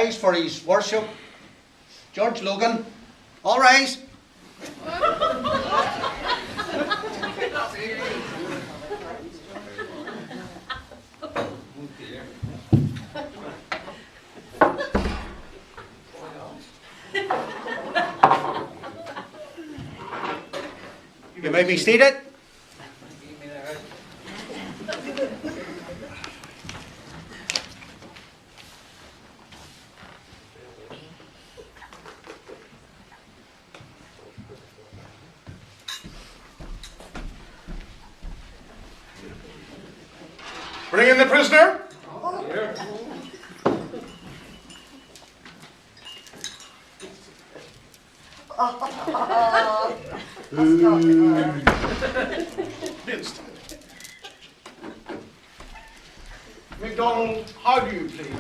rise for his worship, George Logan. All rise. You may be seated. Bring in the prisoner. Here. MacDonald, how do you plead?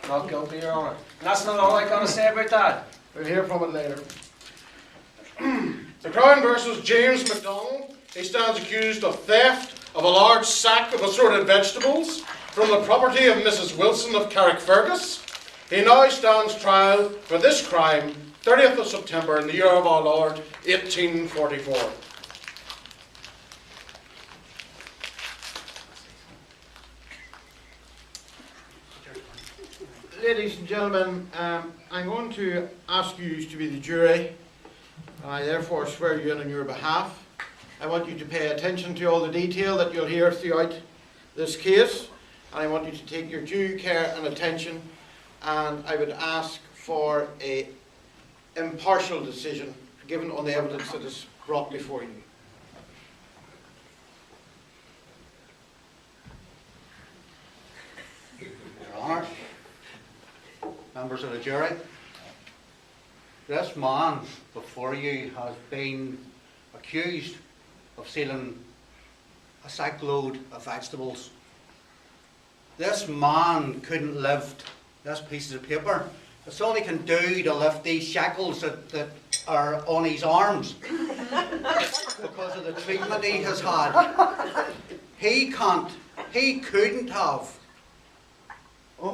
Not guilty, Your Honour. And that's not all I got to say about that. We'll hear from it later. The Crown versus James MacDonald. He stands accused of theft of a large sack of assorted vegetables from the property of Mrs. Wilson of Carrickfergus. He now stands trial for this crime, 30th of September in the year of our Lord, 1844. Ladies and gentlemen, I'm going to ask you to be the jury. I therefore swear you in on your behalf. I want you to pay attention to all the detail that you'll hear throughout this case, and I want you to take your due care and attention, and I would ask for an impartial decision given on the evidence that is brought before you. Your Honour, members of the jury, this man before you has been accused of stealing a sack load of vegetables. This man couldn't lift this piece of paper. It's all he can do to lift these shackles that are on his arms because of the treatment he has had. He couldn't have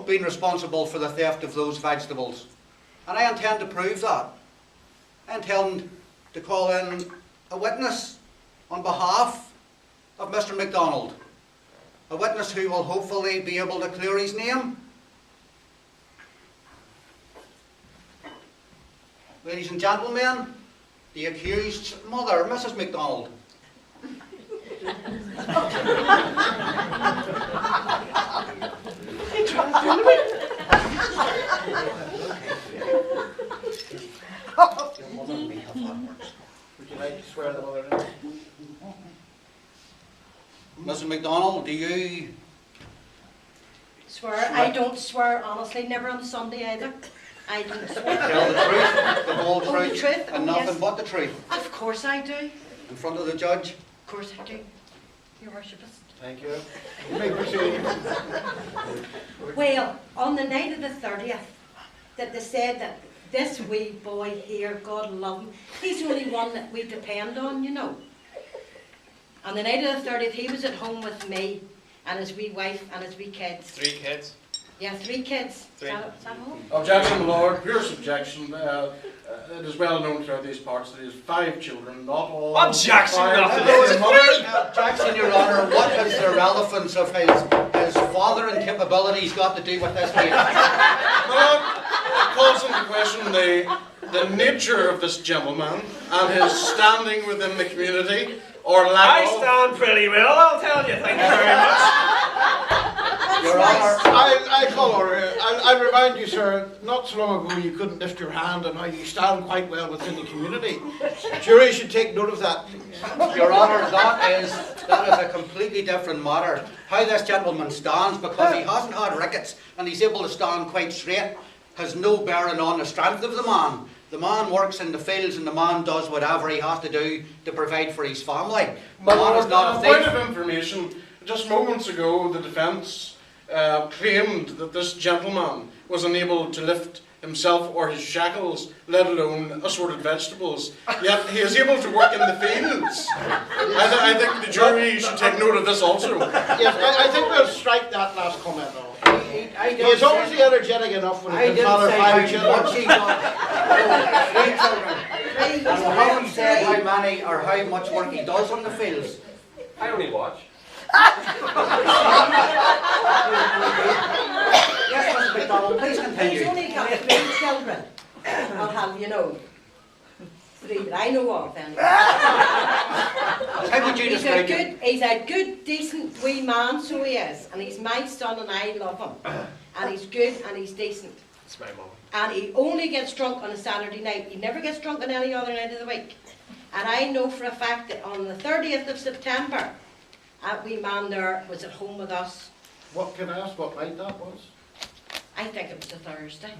been responsible for the theft of those vegetables. And I intend to prove that. I intend to call in a witness on behalf of Mr. MacDonald. A witness who will hopefully be able to clear his name. Ladies and gentlemen, the accused's mother, Mrs. MacDonald. Your mother may have had words. Would you like to swear the mother in? Mrs. MacDonald, do you Swear? I don't swear, honestly, never on Sunday either. I don't swear. tell the truth, the whole Oh, the truth, truth? and Oh, nothing yes. but the truth, Of course I do. in front of the judge? Of course I do. Your worshipest. Thank you. You may proceed. Well, on the night of the 30th, that they said that this wee boy here, God love him, he's the only one that we depend on, you know. On the night of the 30th, he was at home with me and his wee wife and his wee kids. 3 kids. Yeah, 3 kids. Three. Is that all? Objection, my Lord. Pure subjection. It is well known throughout these parts that he has 5 children, not all. Objection, 5 nothing. of his mother. Jackson, Your Honour, what has the relevance of his fathering capabilities got to do with this case? My Lord, it calls into question the nature of this gentleman and his standing within the community, or lack I of. stand pretty well, I'll tell you. Thank you very much. Your Honour, I call order. I remind you, sir, not so long ago you couldn't lift your hand, and now you stand quite well within the community. Jury should take note of that. Your Honour, that is a completely different matter. How this gentleman stands, because he hasn't had rickets and he's able to stand quite straight, has no bearing on the strength of the man. The man works in the fields and the man does whatever he has to do to provide for his family. The man is not a point thief. of information, just moments ago the defence claimed that this gentleman was unable to lift himself or his shackles, let alone assorted vegetables. Yet he is able to work in the fields. I think the jury should take note of this also. Yes, I think we'll strike that last comment off. I He is obviously energetic enough when he can father 5 children. what she got. 3 children. And we haven't said how many or how much work he does on the fields. I only watch. Yes, Mrs. McDonald, please He's continue. only got 3 children. I'll have, 3 that I know of anyway. How would you describe him? He's a good, decent wee man, so he is. And he's my son and I love him. And he's good and he's decent. It's my mum. And he only gets drunk on a Saturday night. He never gets drunk on any other night of the week. And I know for a fact that on the 30th of September, that wee man there was at home with us. What can I ask what night that was? I think it was a Thursday.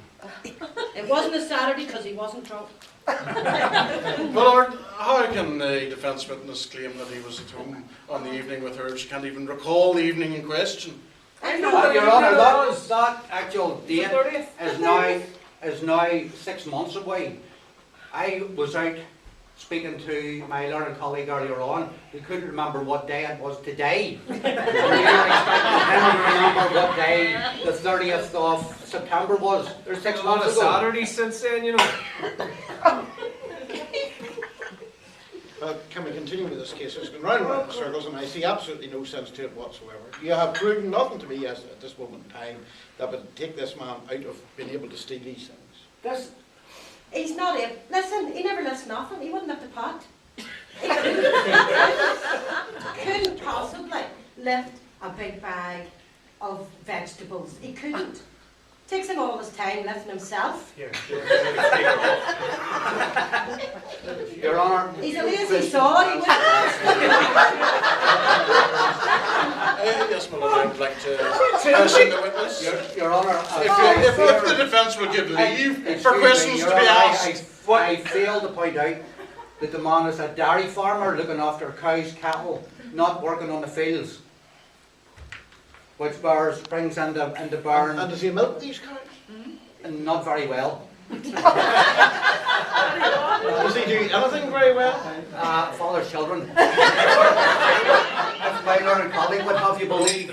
It wasn't a Saturday because he wasn't drunk. Well, Lord, how can a defence witness claim that he was at home on the evening with her if she can't even recall the evening in question? I know. Your Honour, that actual The date 30th. is now 6 months away. I was out speaking to my learned colleague earlier on, who couldn't remember what day it was today. And we were expecting him to remember what day the 30th of September was. There's 6 A lot months of ago. Saturdays since then, Can we continue with this case? It's going round and round in circles and I see absolutely no sense to it whatsoever. You have proven nothing to me at this moment in time that would take this man out of being able to steal these things. He's not able. Listen, he never listened nothing. He wouldn't have the pot. He couldn't possibly lift a big bag of vegetables. He couldn't. Takes him all his time lifting himself. Here. Your Honour. He's a lazy sod. He wouldn't. Yes, my Lord, I'd like to question the witness. Your Honour. If the defence would give leave for questions to be asked. I failed to point out that the man is a dairy farmer looking after cows, cattle, not working on the fields. Which brings into barn, And does he milk these cows? and not very well. Does he do anything very well? Father's children. If my learned colleague would have you believe.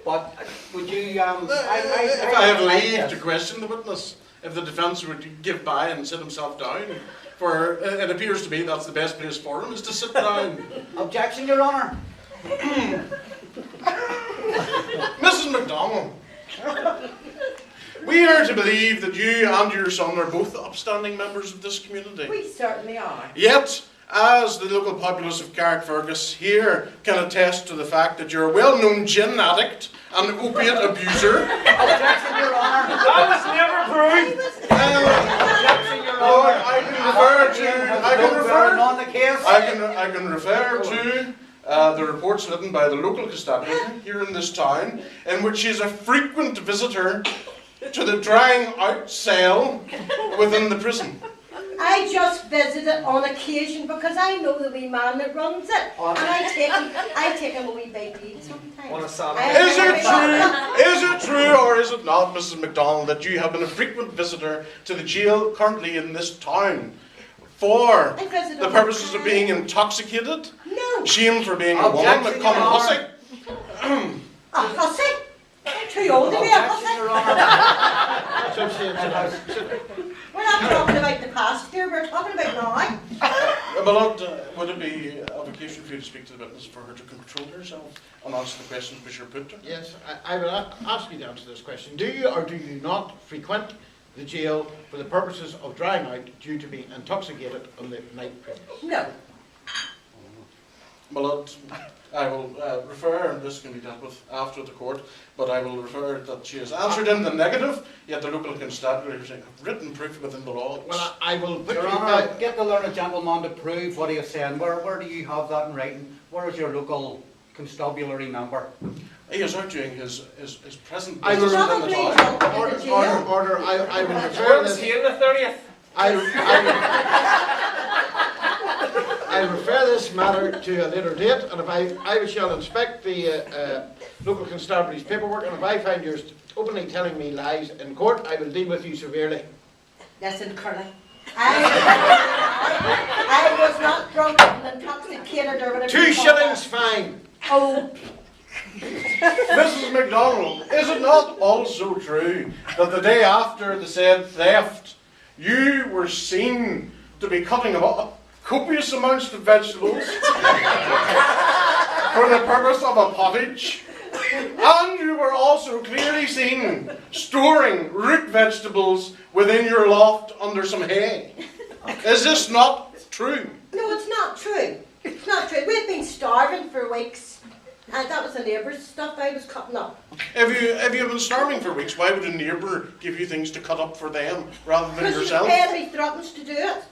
But would you? If I have leave to question the witness, if the defence would give by and sit himself down, for it appears to me that's the best place for him, is to sit down. Objection, Your Honour. Mrs. MacDonald, we are to believe that you and your son are both upstanding members of this community. We certainly are. Yet, as the local populace of Kragfergus here can attest to the fact that you're a well-known gin addict and opiate abuser. Objection, Your Honour. That was never proved. Objection, Your Lord, Honour. I can refer to the reports written by the local constabulary here in this town, in which she is a frequent visitor to the drying out cell within the prison. I just visit it on occasion because I know the wee man that runs it. And I take him a wee bite to eat sometimes. On a Saturday. Is it true or is it not, Mrs. MacDonald, that you have been a frequent visitor to the jail currently in this town for I visit the all purposes the of time. being intoxicated, No. shamed for being a woman, a Objection, common Your hussy? A hussy? Too old to be a Objection, hussy. Your Honour. We're not talking about the past here, we're talking about now. My Lord, would it be of occasion for you to speak to the witness for her to control herself and answer the questions which are put to her? Yes, I will ask you to answer this question. Do you or do you not frequent the jail for the purposes of drying out due to being intoxicated on the night previous? No. My Lord, I will refer, and this can be dealt with after the court, but I will refer that she has answered in the negative, yet the local constabulary has written proof within the logs. Well, I will put Your you Honour, get the learned gentleman to prove what he is saying. Where do you have that in writing? Where is your local constabulary member? He is out doing his present I will- business within the Probably town. drunk in the jail. Order, I will refer Where was this. he in the 30th? I'll refer this matter to a later date, and if I shall inspect the local constabulary's paperwork, and if I find you're openly telling me lies in court, I will deal with you severely. Listen, Curly. I was not drunk and intoxicated or whatever. 2 you call shillings that. fine. Oh, Mrs. MacDonald, is it not also true that the day after the said theft, you were seen to be cutting up copious amounts of vegetables for the purpose of a pottage? And you were also clearly seen storing root vegetables within your loft under some hay. Is this not true? No, it's not true. It's not true. We've been starving for weeks. And that was the neighbour's stuff I was cutting up. Have you been starving for weeks? Why would a neighbour give you things to cut up for them rather than Because she's yourself? paying me threepence to do it.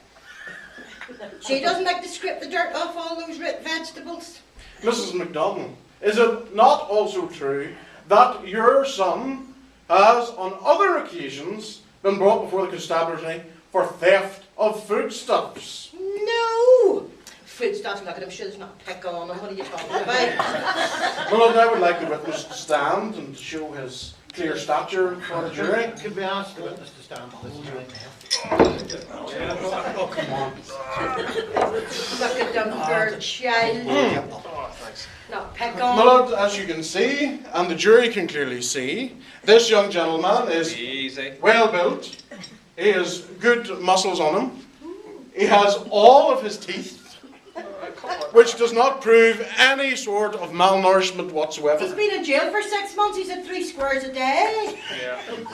She doesn't like to scrape the dirt off all those root vegetables. Mrs. MacDonald, is it not also true that your son has on other occasions been brought before the constabulary for theft of foodstuffs? No! Foodstuffs, look at him, should not pick on him. What are you talking about? Well, I would like the witness to stand and show his clear stature for the jury. Could we ask the witness to stand for this jury? Oh, come on. Look at them poor child. Not pick on My him. lord, as you can see, and the jury can clearly see, this young gentleman is Easy. well built. He has good muscles on him. He has all of his teeth, which does not prove any sort of malnourishment whatsoever. He's been in jail for 6 months. He's had 3 squares a day. Yeah. 6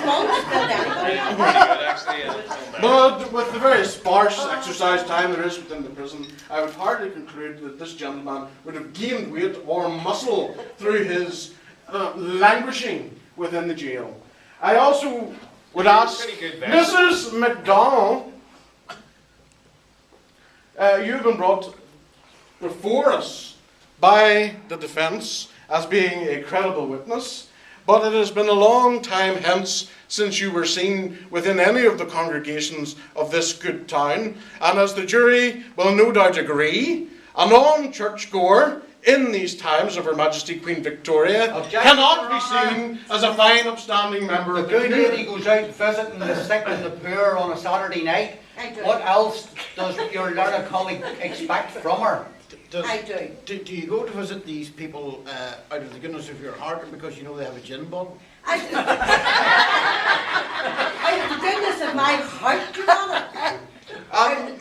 months, not anybody. Yeah, pretty good actually. Yeah. But with the very sparse exercise time there is within the prison, I would hardly conclude that this gentleman would have gained weight or muscle through his languishing within the jail. I also would ask Pretty good then. Mrs. MacDonald, you've been brought before us by the defence as being a credible witness, but it has been a long time hence since you were seen within any of the congregations of this good town, and as the jury will no doubt agree, a non-churchgoer in these times of Her Majesty Queen Victoria Objection, cannot Your be Honour. seen as a fine upstanding member The of the good community. lady goes out visiting the sick and the poor on a Saturday night. I do. What else does your learned colleague expect from her? I do. Do you go to visit these people out of the goodness of your heart and because you know they have a gin bottle? I do. Out of the goodness of my heart, Your Honour.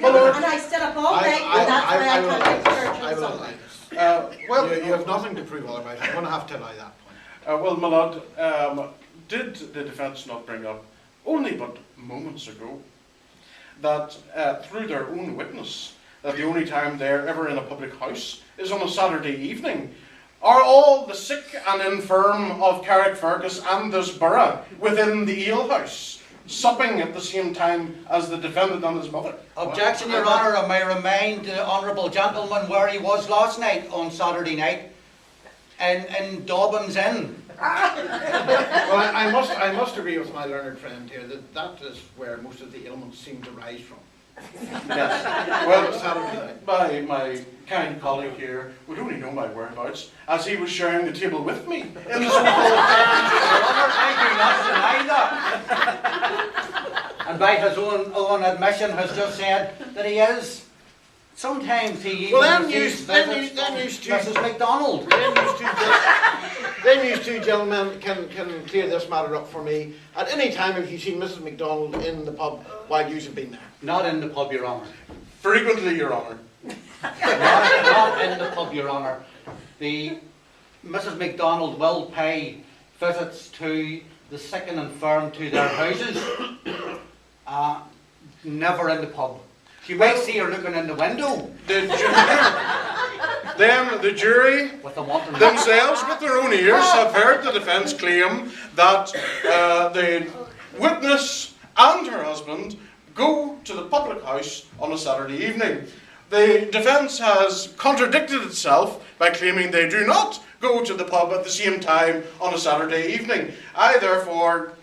My lord, And I sit up all night, and that's why I can't get to church I on will allow Sunday. this. well, You have nothing to prove otherwise. I'm going to have to allow that point. well, my lord, did the defence not bring up, only but moments ago, that through their own witness, that the only time they're ever in a public house is on a Saturday evening? Are all the sick and infirm of Kragfergus and this borough within the alehouse, supping at the same time as the defendant and his mother? Objection, Your Honour. I may remind the honourable gentleman where he was last night on Saturday night in Dobbin's Inn. Well, I must agree with my learned friend here that is where most of the ailments seem to rise from. Yes. Well, Well, Saturday night. my kind colleague here would only know my whereabouts as he was sharing the table with me in the small. Your Honour, I do not deny that. And by his own admission has just said that he is. Sometimes he even Well, receives then visits from you two- Mrs. MacDonald. Then you two gentlemen can clear this matter up for me. At any time have you seen Mrs. MacDonald in the pub while you have been there? Not in the pub, Your Honour. Frequently, Your Honour. Not in the pub, Your Honour. The Mrs. MacDonald will pay visits to the sick and infirm to their houses. Never in the pub. You might see her looking in the window Then the jury with a wanton. themselves, with their own ears, have heard the defence claim that the witness and her husband go to the public house on a Saturday evening. The defence has contradicted itself by claiming they do not go to the pub at the same time on a Saturday evening. I therefore,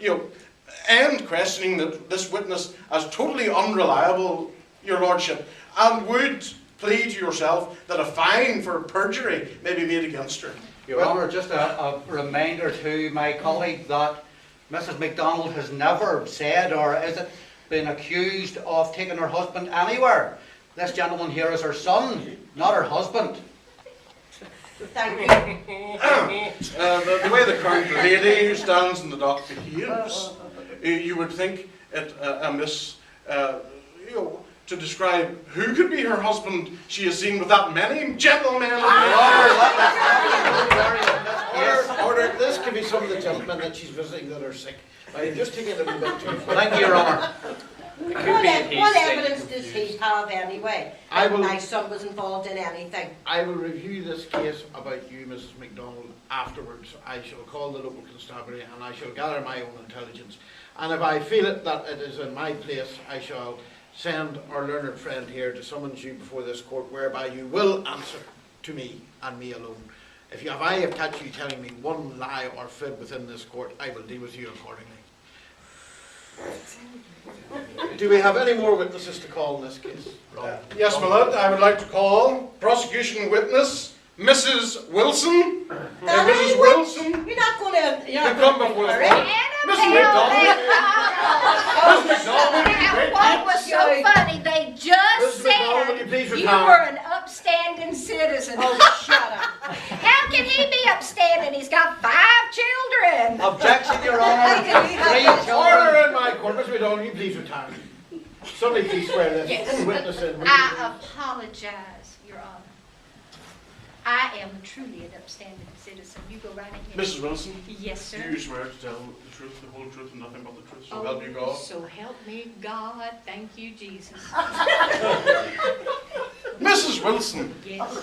end questioning this witness as totally unreliable, Your Lordship, and would plead to yourself that a fine for perjury may be made against her. Your Honour, just a reminder to my colleague that Mrs. MacDonald has never said or is it been accused of taking her husband anywhere. This gentleman here is her son, not her husband. Thank you. The way the current lady who stands in the dock behaves, you would think it amiss, to describe who could be her husband she has seen with that many gentlemen. Order, this could be some of the gentlemen that she's visiting that are sick. Just take it a little bit too far. Thank you, Your Honour. What evidence does he have anyway I that will- my son was involved in anything? I will review this case about you, Mrs. MacDonald, afterwards. I shall call the local constabulary and I shall gather my own intelligence. And if I feel it that it is in my place, I shall send our learned friend here to summons you before this court, whereby you will answer to me and me alone. If I have catch you telling me one lie or fib within this court, I will deal with you accordingly. Do we have any more witnesses to call in this case? Yes, my lord, I would like to call prosecution witness Mrs. Wilson. Mrs. Wilson, You're not going to... you come before the court. Mrs. MacDonald. Mrs. MacDonald, What was so funny, they just Mrs. MacDonald, will you said please you retire? were an upstanding citizen. Oh, shut up. How can he be upstanding? He's got 5 children. Objection, Your Honour. How can we have this? Order in my court, Mrs. MacDonald, will you please retire? Somebody please swear this Yes. witness in. I apologize, Your Honor. I am truly an upstanding citizen. You go right ahead. Mrs. Wilson, Yes, do sir. you swear to tell the truth, the whole truth, and nothing but the truth, so help you God? So help me God. Thank you, Jesus. Mrs. Wilson, Yes.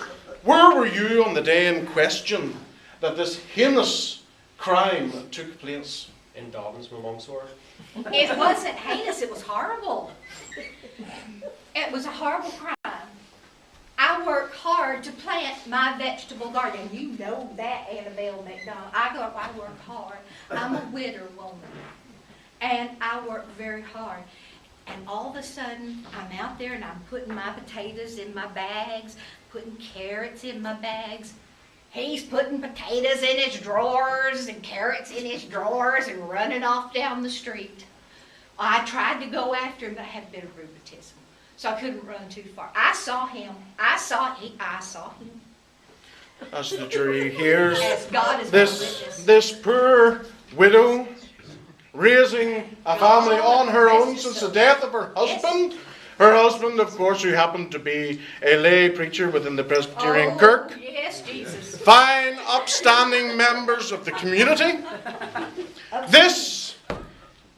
where were you on the day in question that this heinous crime took place? In Dobbins, my mum swore. It wasn't heinous, it was horrible. It was a horrible crime. I work hard to plant my vegetable garden. You know that, Annabelle McDonald. I work hard. I'm a widow woman. And I work very hard. And all of a sudden, I'm out there and I'm putting my potatoes in my bags, putting carrots in my bags. He's putting potatoes in his drawers and carrots in his drawers and running off down the street. I tried to go after him, but I had a bit of rheumatism, so I couldn't run too far. I saw him. I saw him. As the jury hears, As God is my this witness. poor widow raising a family on her own since the death of her husband. Her husband, of course, who happened to be a lay preacher within the Presbyterian Kirk. Yes, Jesus. Fine, upstanding members of the community. This,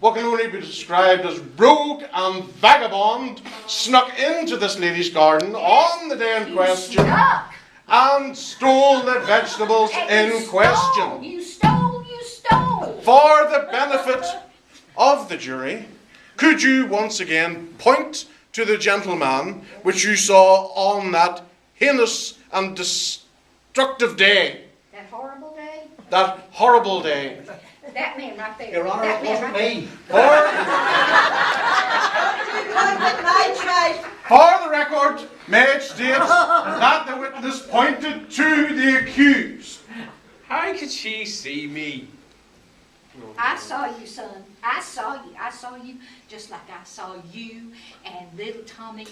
what can only be described as rogue and vagabond, snuck into this lady's garden on the day in question Stuck. and stole the vegetables And in you question. stole, you stole. For the benefit of the jury, could you once again point to the gentleman which you saw on that heinous and destructive day? That horrible day? That horrible day. That man right there. Your Honour, That it man wasn't right me. For the record, may it state that the witness pointed to the accused. How could she see me? I saw you, son. I saw you. I saw you just like I saw you and little Tommy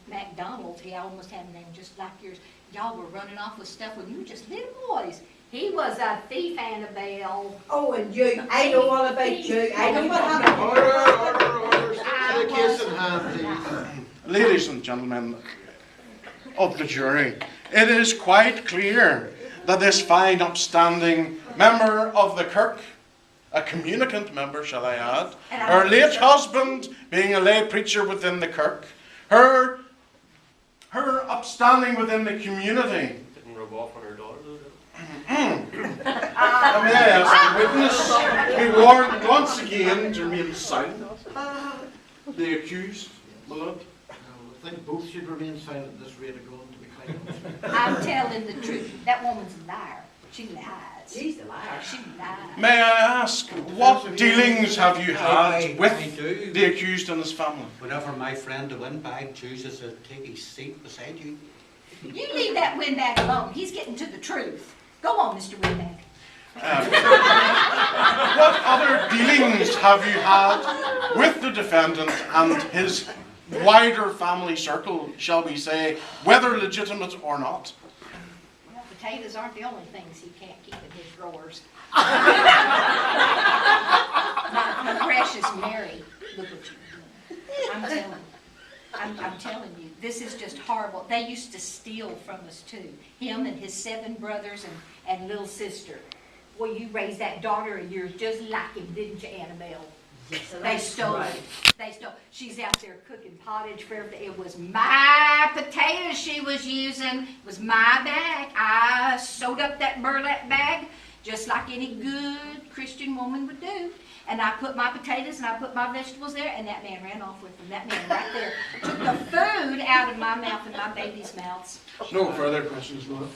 MacDonald. He almost had a name just like yours. Y'all were running off with stuff when you were just little boys. He was a thief, Annabelle. Oh, and you. I know all about you. I know what happened. Order. Stick to the case in hand, please. Ladies and gentlemen of the jury, it is quite clear that this fine, upstanding member of the Kirk, a communicant member, shall I add, her late husband being a lay preacher within the Kirk, her upstanding within the community. Didn't rub off on her daughter, though. I may I ask the witness be warned once again to remain silent? The accused, my lord. I think both should remain silent at this rate of going, to be quite honest. I'm telling the truth. That woman's a liar. She lies. She's a liar. She lies. May I ask, what dealings have you I had with do. the accused and his family? Whenever my friend the windbag chooses to take his seat beside you, You leave that windbag alone. He's getting to the truth. Go on, Mr. Windbag. What other dealings have you had with the defendant and his wider family circle, shall we say, whether legitimate or not? potatoes aren't the only things he can't keep in his drawers. My precious Mary, look what you're doing. I'm telling you, this is just horrible. They used to steal from us too. Him and his 7 brothers and little sister. Well, you raised that daughter of yours just like him, didn't you, Annabelle? Yes, They stole it. They stole. She's out there cooking pottage for everything. It was my potatoes she was using. It was my bag. I sewed up that burlap bag just like any good Christian woman would do. And I put my potatoes and I put my vegetables there, and that man ran off with them. That man right there took the food out of my mouth and my baby's mouths. No further questions, Lord.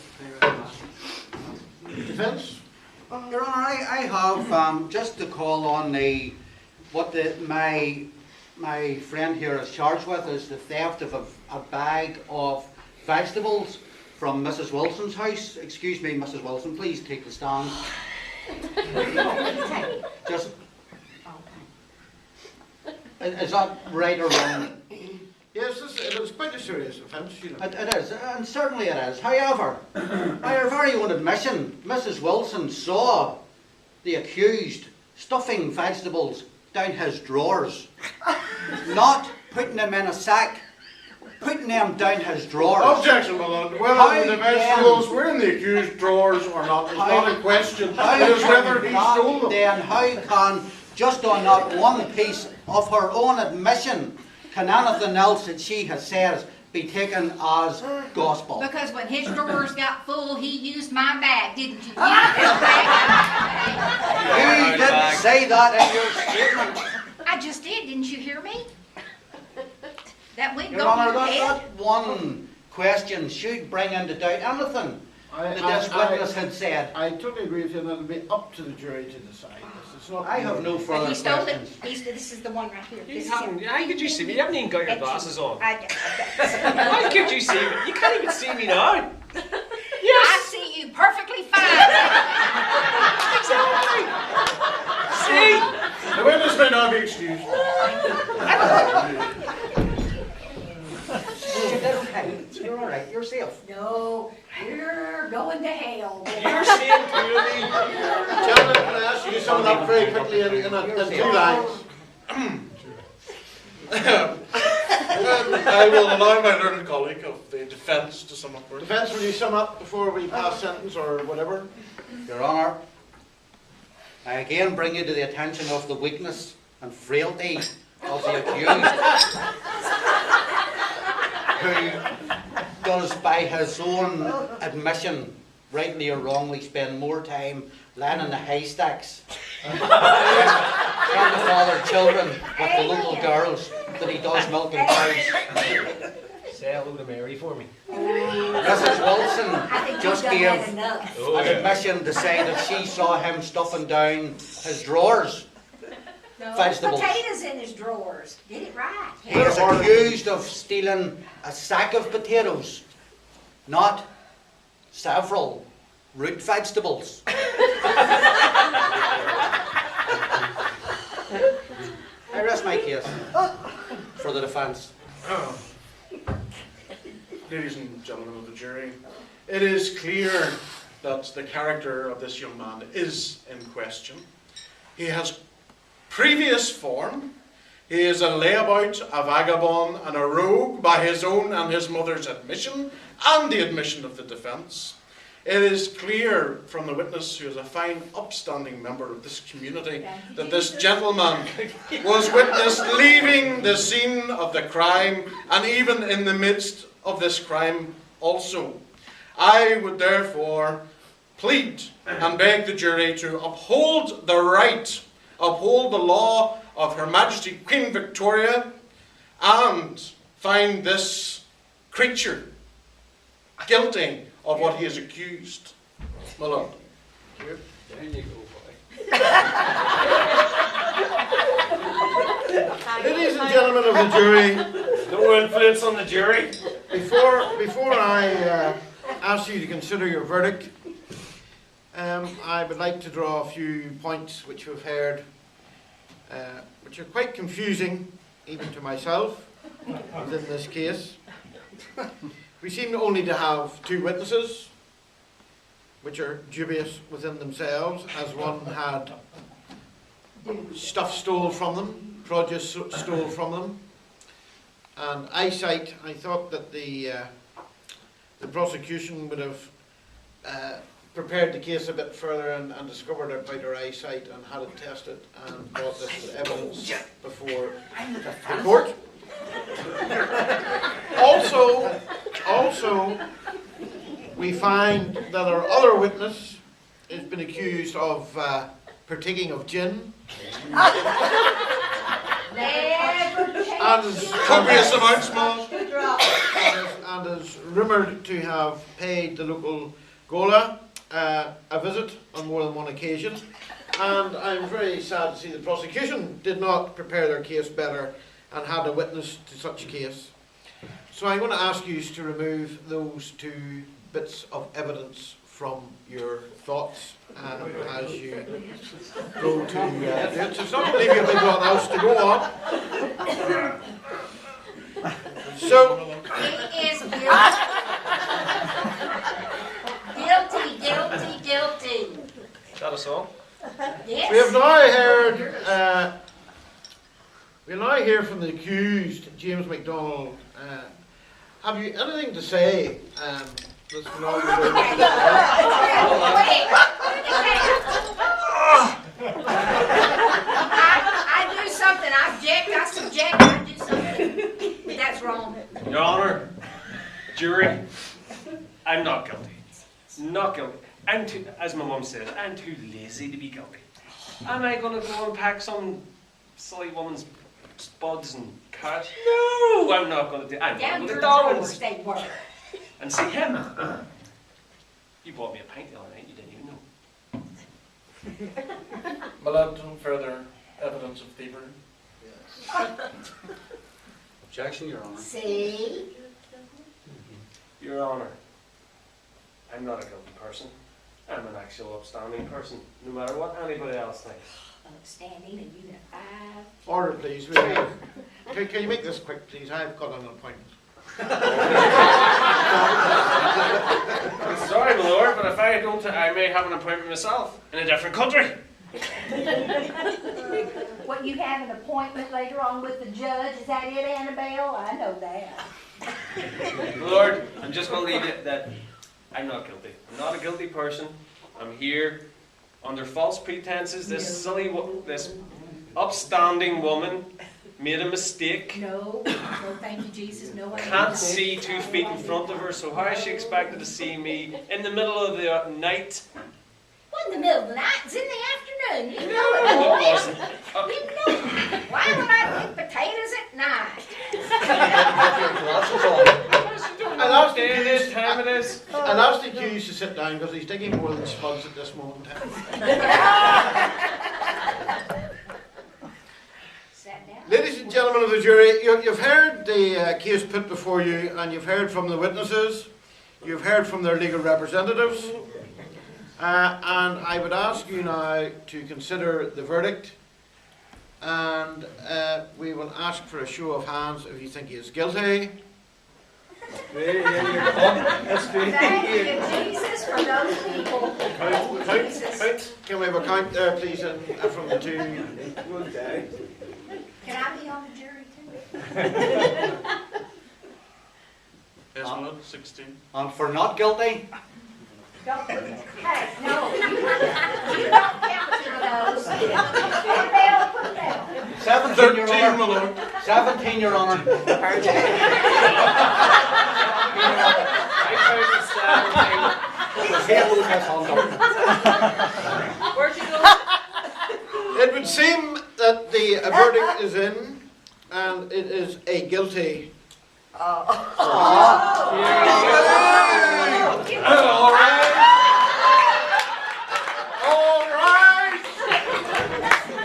Defence? Your Honour, I have just to call on my friend here is charged with is the theft of a bag of vegetables from Mrs. Wilson's house. Excuse me, Mrs. Wilson, please take the stand. Just, is that right or wrong? Yes, it was quite a serious offence, you know. It is, and certainly it is. However, by her very own admission, Mrs. Wilson saw the accused stuffing vegetables down his drawers, not putting them in a sack, putting them down his drawers. Objection, my lord. Whether the vegetables were in the accused drawers or not is not a question. It is whether he stole them. Then how can, just on that one piece of her own admission, can anything else that she has said be taken as gospel? Because when his drawers got full, he used my bag, didn't you? You didn't say that in your statement. I just did, didn't you hear me? That wig Your go Honour, to your head. that one question should bring into doubt anything that this witness had said. I totally agree with you, and it'll be up to the jury to decide this. It's not I have no But further he stole it. questions. This is the one right here. You This is haven't, him. how could you see me? You haven't even got your glasses on. I How could you see me? You can't even see me now. I see you perfectly fine. Exactly. See? The witness may now be excused. Okay, you're all right. You're safe. No, you're going to hell. You're seeing clearly. Gentlemen, can I ask you to sum it up very quickly in 2 lines? I will allow my learned colleague of the defence to sum up for us. Defence, will you sum up before we pass sentence or whatever? Your Honour, I again bring you to the attention of the weakness and frailty of the accused, who does by his own admission, rightly or wrongly, spend more time lying in the haystacks trying to father children with the local girls than he does milking cows. Say hello to Mary for me. Mrs. Wilson just gave an Oh, yeah. admission to say that she saw him stuffing down his drawers. No, Vegetables. potatoes in his drawers. Get it right. He is accused of stealing a sack of potatoes, not several root vegetables. I rest my case for the defence. Ladies and gentlemen of the jury, it is clear that the character of this young man is in question. He has previous form. He is a layabout, a vagabond, and a rogue by his own and his mother's admission, and the admission of the defence. It is clear from the witness, who is a fine, upstanding member of this community, that this gentleman was witnessed leaving the scene of the crime, and even in the midst of this crime also. I would therefore plead and beg the jury to uphold the right, uphold the law of Her Majesty Queen Victoria, and find this creature guilty of what he is accused. My lord. There you go, boy. Ladies and gentlemen of the jury, No influence on the jury. before I ask you to consider your verdict, I would like to draw a few points which we've heard, which are quite confusing, even to myself, within this case. We seem only to have 2 witnesses. which are dubious within themselves, as one had stuff stole from them, produce stole from them, and eyesight. I thought that the prosecution would have prepared the case a bit further and discovered about her eyesight and had it tested and brought this as evidence before the court. Also, we find that our other witness has been accused of partaking of gin. Copious amounts, man. And is rumoured to have paid the local Gola a visit on more than one occasion. And I'm very sad to see the prosecution did not prepare their case better and had a witness to such a case. So I'm going to ask you to remove those two bits of evidence from your thoughts as you go to do it. So it's not going to leave you a big lot else to go on. So, He is guilty. Is that us all? Yes. we have now heard, we'll now hear from the accused, James MacDonald. Have you anything to say? That's I do something. I object. I subject. I do something. That's wrong. Your Honor, jury, I'm not guilty. Not guilty. I'm too, as my mum says, I'm too lazy to be guilty. Am I going to go and pack some silly woman's spuds and carrots? No, I'm not going to do. I'm Down going to your Darwin's drawers, they were. and see him. You bought me a pint the other night. You didn't even know. My lord, no further evidence of thievery. Objection, Your Honour. See? Your Honor, I'm not a guilty person. I'm an actual upstanding person, no matter what anybody else thinks. Upstanding and you got 5. order, please. Can you make this quick, please? I've got an appointment. I'm sorry, my lord, but if I don't, I may have an appointment myself in a different country. What, you have an appointment later on with the judge? Is that it, Annabelle? I know that. My lord, I'm just going to leave it that I'm not guilty. I'm not a guilty person. I'm here under false pretenses. This this upstanding woman made a mistake. No, thank you, Jesus. No, I Can't see 2 feet in front of her, so how is she expected to see me in the middle of the night? What, in the middle of the night? It's in the afternoon. You know No, it, it boy. wasn't. You know it. Why would I pick potatoes at night? I'll ask Day it is, time it is. I'll ask the accused to sit down because he's digging more than spuds at this moment in time. Sat down. Ladies and gentlemen of the jury, you've heard the case put before you, and you've heard from the witnesses, you've heard from their legal representatives, and I would ask you now to consider the verdict, and we will ask for a show of hands if you think he is guilty. Thank you, Jesus, for those people. Jesus. Can we have a count there, please, from the two? Can I be on the jury too? Yes, my lord, 16. And for not guilty, Don't, hey, no, you don't count to those. Put it down. 17, Your 13, my Honour. lord. 17, Your Honour. Where'd you go? It would seem that the verdict is in, and it is a guilty. All right. All right.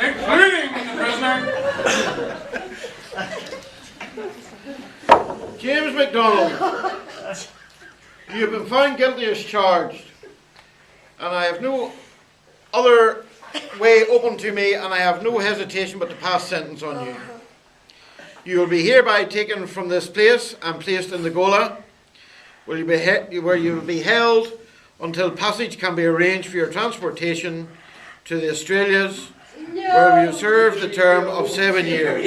Including the prisoner. James MacDonald, you have been found guilty as charged, and I have no other way open to me, and I have no hesitation but to pass sentence on you. You will be hereby taken from this place and placed in the Gola, where you will be held until passage can be arranged for your transportation to the Australias, where you serve the term of 7 years.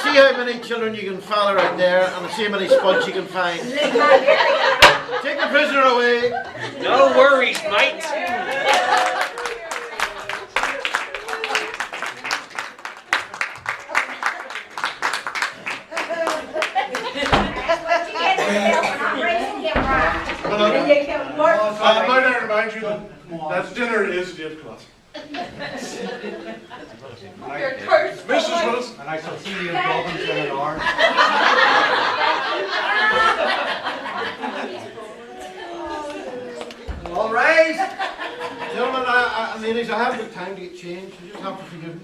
See how many children you can father right there, and see how many spuds you can find. Take the prisoner away. No worries, mate. Might I remind you that dinner is at 8 o'clock. Mrs. Wilson. And I shall see you in Dublin in an hour. All right. Gentlemen and ladies, I haven't got time to get changed. You just have to forgive me.